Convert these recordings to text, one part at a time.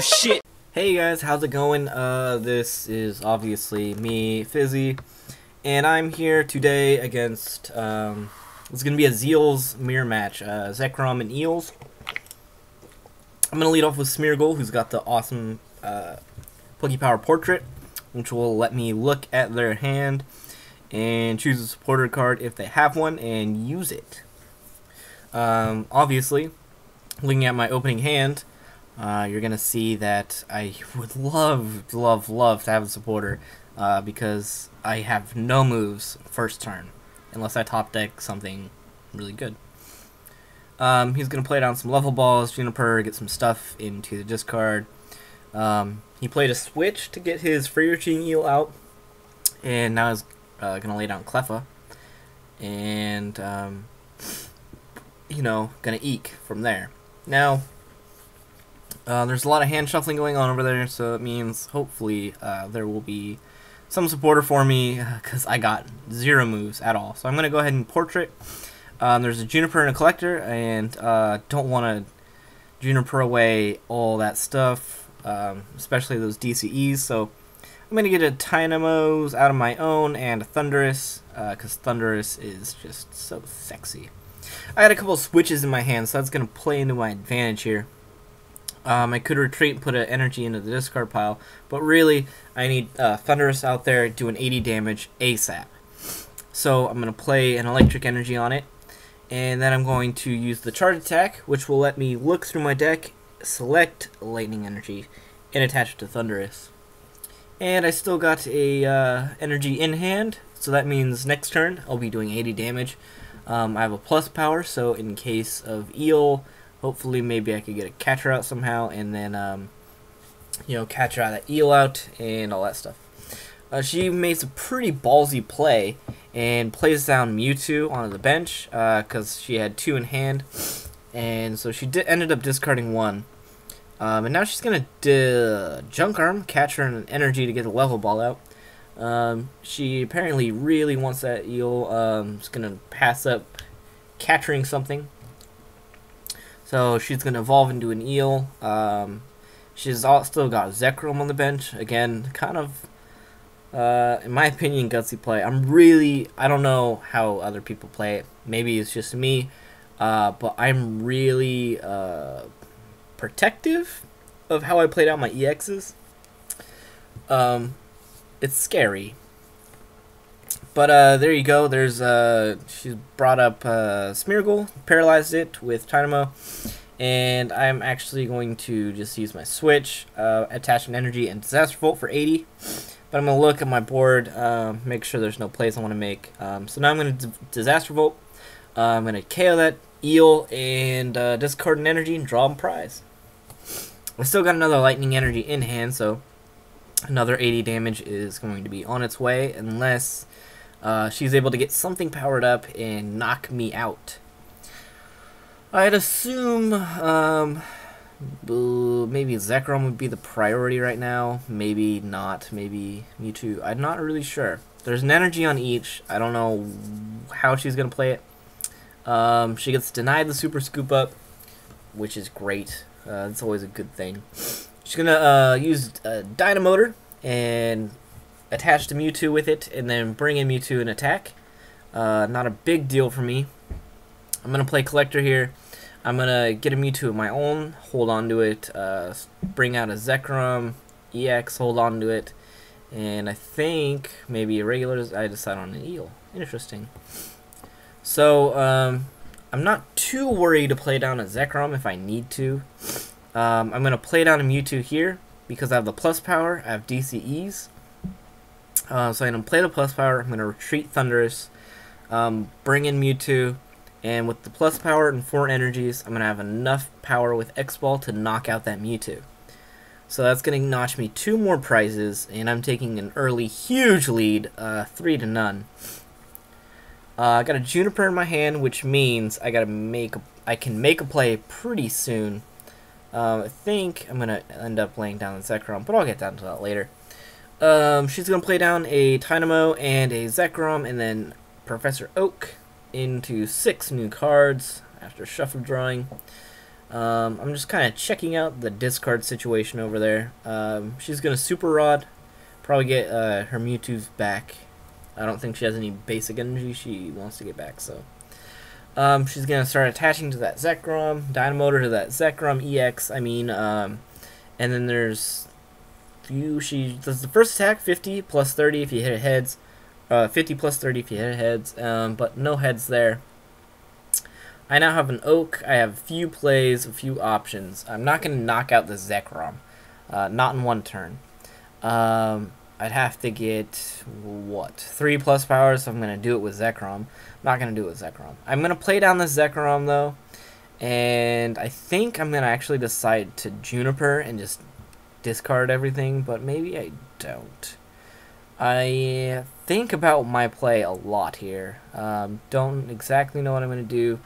shit. Hey guys, how's it going? This is obviously me, Fizzy, and I'm here today against, it's gonna be a Zeel's mirror match, Zekrom and Eels. I'm gonna lead off with Smeargle, who's got the awesome, Pokepower Portrait, which will let me look at their hand and choose a supporter card if they have one and use it. Obviously, looking at my opening hand, you're gonna see that I would love to have a supporter, because I have no moves first turn, unless I top deck something really good. He's gonna play down some level balls, Juniper, get some stuff into the discard. He played a switch to get his free routine eel out, and now he's gonna lay down Cleffa, and you know, gonna eke from there. Now, there's a lot of hand shuffling going on over there, so it means hopefully there will be some supporter for me, because I got zero moves at all. So I'm going to go ahead and Portrait. There's a Juniper and a Collector, and don't want to Juniper away all that stuff, especially those DCEs. So I'm going to get a Dynamos out of my own and a Thundurus, because Thundurus is just so sexy. I got a couple of switches in my hand, so that's going to play into my advantage here. I could retreat and put an energy into the discard pile, but really, I need Thundurus out there doing 80 damage ASAP. So I'm going to play an electric energy on it, and then I'm going to use the charge attack, which will let me look through my deck, select lightning energy, and attach it to Thundurus. And I still got a energy in hand, so that means next turn I'll be doing 80 damage. I have a plus power, so in case of Eel, hopefully maybe I could get a catcher out somehow, and then you know, catcher out that Eel out and all that stuff. She makes a pretty ballsy play and plays down Mewtwo onto the bench, because she had 2 in hand, and so she ended up discarding 1. And now she's gonna Junk Arm, catcher, and an energy to get the level ball out. She apparently really wants that Eel. Just gonna pass up catching something. So she's gonna evolve into an Eel. She's still got Zekrom on the bench. Again, kind of, in my opinion, gutsy play. I don't know how other people play it. Maybe it's just me, but I'm really protective of how I played out my EXs. It's scary. But there you go. There's she's brought up Smeargle, paralyzed it with Dynamo, and I'm actually going to just use my switch, attach an energy and Disaster Volt for 80. But I'm gonna look at my board, make sure there's no plays I want to make. So now I'm gonna Disaster Volt. I'm gonna KO that Eel and discard an energy and draw a prize. I still got another lightning energy in hand, so another 80 damage is going to be on its way, unless she's able to get something powered up and knock me out. I'd assume maybe Zekrom would be the priority right now. Maybe not. Maybe Mewtwo. I'm not really sure. There's an energy on each. I don't know how she's going to play it. She gets denied the Super Scoop Up, which is great. That's always a good thing. She's going to use Dynamotor and attach to Mewtwo with it, and then bring in Mewtwo and attack. Not a big deal for me. I'm going to play Collector here. I'm going to get a Mewtwo of my own, hold on to it, bring out a Zekrom, EX, hold on to it, and I think maybe a regular, I decide on an Eel. Interesting. So, I'm not too worried to play down a Zekrom if I need to. I'm going to play down a Mewtwo here, because I have the plus power, I have DCEs. So I'm going to play the plus power, I'm going to retreat Thundurus, bring in Mewtwo, and with the plus power and 4 energies, I'm going to have enough power with X-Ball to knock out that Mewtwo. So that's going to notch me 2 more prizes, and I'm taking an early huge lead, 3-0. I got a Juniper in my hand, which means I can make a play pretty soon. I think I'm going to end up laying down the Zekrom, but I'll get down to that later. She's going to play down a Dynamo and a Zekrom, and then Professor Oak into 6 new cards after shuffle drawing. I'm just kind of checking out the discard situation over there. She's going to Super Rod, probably get her Mewtwo's back. I don't think she has any basic energy she wants to get back, so. She's going to start attaching to that Zekrom, Dynamotor to that Zekrom EX, and then there's she does the first attack, 50 plus 30 if you hit it heads, 50 plus 30 if you hit it heads, but no heads there. I now have an Oak. I have a few plays, a few options. I'm not going to knock out the Zekrom. Not in one turn. I'd have to get, 3 plus powers, so I'm going to do it with Zekrom. Not going to do it with Zekrom. I'm going to play down the Zekrom, though, and I think I'm going to actually decide to Juniper and just discard everything, but maybe I don't. I think about my play a lot here. Don't exactly know what I'm going to do.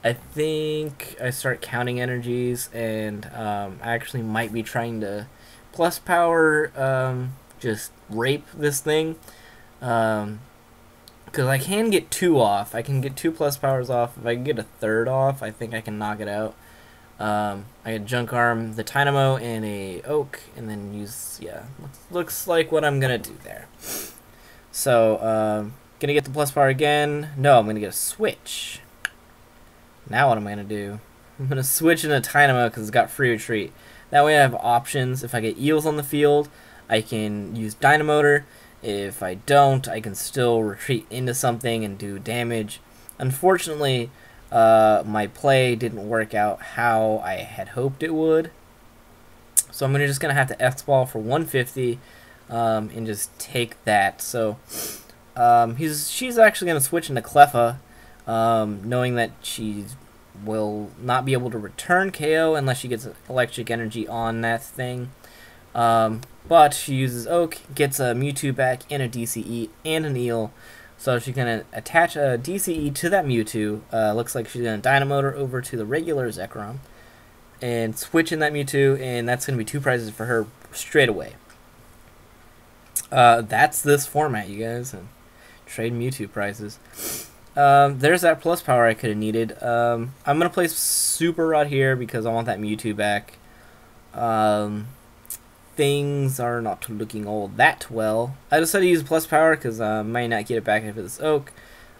I think I start counting energies, and I actually might be trying to plus power, just rape this thing. Because I can get 2 off. I can get 2 plus powers off. If I can get a 3rd off, I think I can knock it out. I could Junk Arm the Dynamo and a Oak, and then use, yeah, looks like what I'm gonna do there. So, gonna get the plus power again. No, I'm gonna get a switch. Now what am I gonna do? I'm gonna switch in a Dynamo because it's got free retreat. That way I have options. If I get Eels on the field, I can use Dynamotor. If I don't, I can still retreat into something and do damage. Unfortunately, my play didn't work out how I had hoped it would. So I'm just going to have to X-Ball for 150 and just take that. So she's actually going to switch into Cleffa, knowing that she will not be able to return KO unless she gets electric energy on that thing. But she uses Oak, gets a Mewtwo back and a DCE and an Eel. So she's going to attach a DCE to that Mewtwo. Looks like she's going to Dynamotor over to the regular Zekrom and switch in that Mewtwo, and that's going to be 2 prizes for her straight away. That's this format, you guys. And trade Mewtwo prizes. There's that plus power I could have needed. I'm going to place Super Rod here because I want that Mewtwo back. Things are not looking all that well. I decided to use plus power because I might not get it back if it's Oak,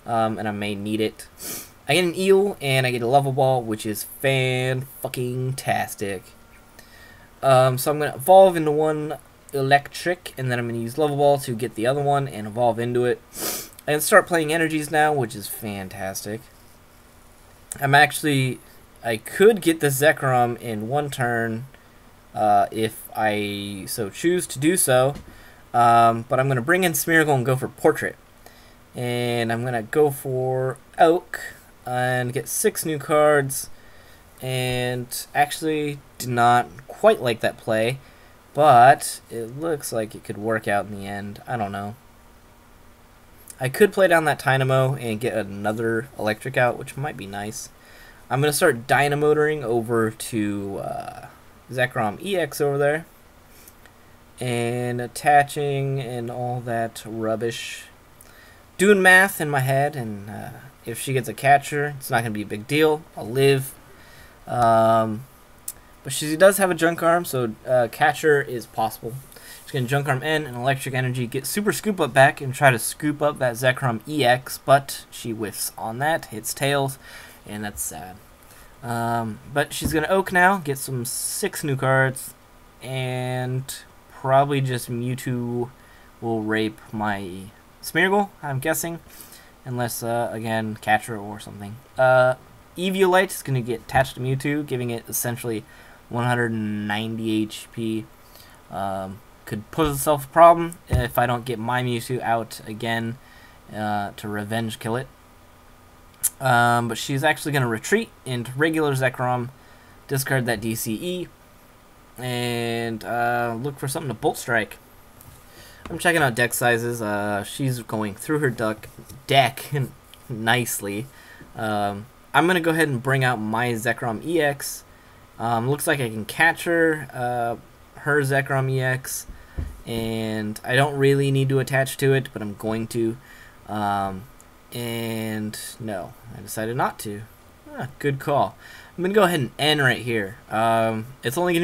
and I may need it. I get an Eel, and I get a Level Ball, which is fan-fucking-tastic. So I'm going to evolve into one Electric, and then I'm going to use Level Ball to get the other one and evolve into it. And start playing energies now, which is fantastic. I could get the Zekrom in 1 turn, if I so choose to do so, but I'm going to bring in Smeargle and go for Portrait. And I'm going to go for Oak and get 6 new cards, and actually did not quite like that play, but it looks like it could work out in the end. I don't know. I could play down that Dynamo and get another Electric out, which might be nice. I'm going to start Dynamotoring over to Zekrom EX over there, and attaching and all that rubbish. Doing math in my head, and if she gets a catcher, it's not going to be a big deal. I'll live. But she does have a Junk Arm, so catcher is possible. She's going to Junk Arm N and Electric Energy, get Super Scoop Up back, and try to scoop up that Zekrom EX, but she whiffs on that, hits Tails, and that's sad. But she's going to Oak now, get some 6 new cards, and probably just Mewtwo will rape my Smeargle, I'm guessing. Unless, again, Catcher or something. Eviolite is going to get attached to Mewtwo, giving it essentially 190 HP. Could pose itself a problem if I don't get my Mewtwo out again to revenge kill it. But she's actually going to retreat into regular Zekrom, discard that DCE, and look for something to Bolt Strike. I'm checking out deck sizes. She's going through her deck nicely. I'm going to go ahead and bring out my Zekrom EX. Looks like I can catch her Zekrom EX, and I don't really need to attach to it, but I'm going to. And no, I decided not to. Good call. I'm gonna go ahead and end right here. It's only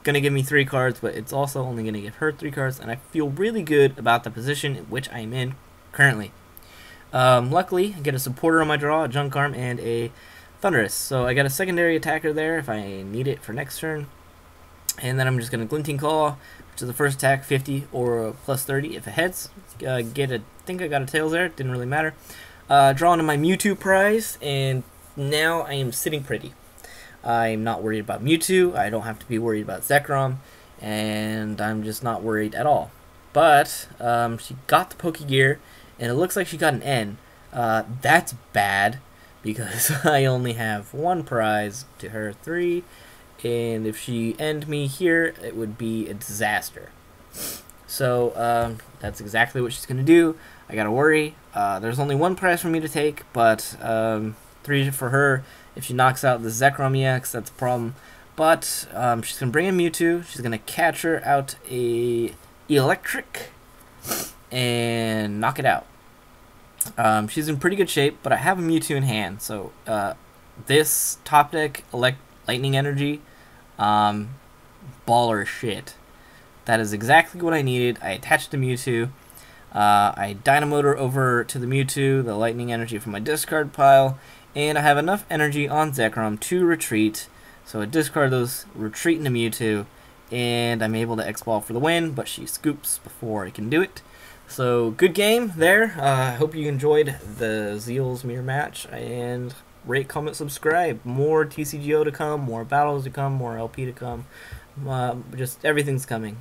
gonna give me 3 cards, but it's also only gonna give her 3 cards, and I feel really good about the position in which I am in currently. Luckily, I get a supporter on my draw, a junk arm, and a thunderous. So I got a secondary attacker there if I need it for next turn. And then I'm just gonna Glinting Claw, which is the first attack, 50 or plus 30 if it hits. I think I got a tails there. Didn't really matter. Draw into my Mewtwo prize, and now I am sitting pretty. I'm not worried about Mewtwo. I don't have to be worried about Zekrom, and I'm just not worried at all. But she got the Pokegear, and it looks like she got an N. That's bad because I only have 1 prize to her 3, and if she end me here, it would be a disaster. So that's exactly what she's gonna do. I gotta worry. There's only 1 prize for me to take, but 3 for her. If she knocks out the Zekrom EX, that's a problem. But she's gonna bring in Mewtwo. She's gonna catch her out a Electric and knock it out. She's in pretty good shape, but I have a Mewtwo in hand, so this top deck Lightning Energy, baller shit. That is exactly what I needed. I attached the Mewtwo. I Dynamoed her over to the Mewtwo, the Lightning Energy from my discard pile, and I have enough energy on Zekrom to retreat. So I discard those, retreat into Mewtwo, and I'm able to X-Ball for the win, but she scoops before I can do it. So good game there. I hope you enjoyed the Zeel's mirror match, and rate, comment, subscribe. More TCGO to come, more battles to come, more LP to come. Just everything's coming.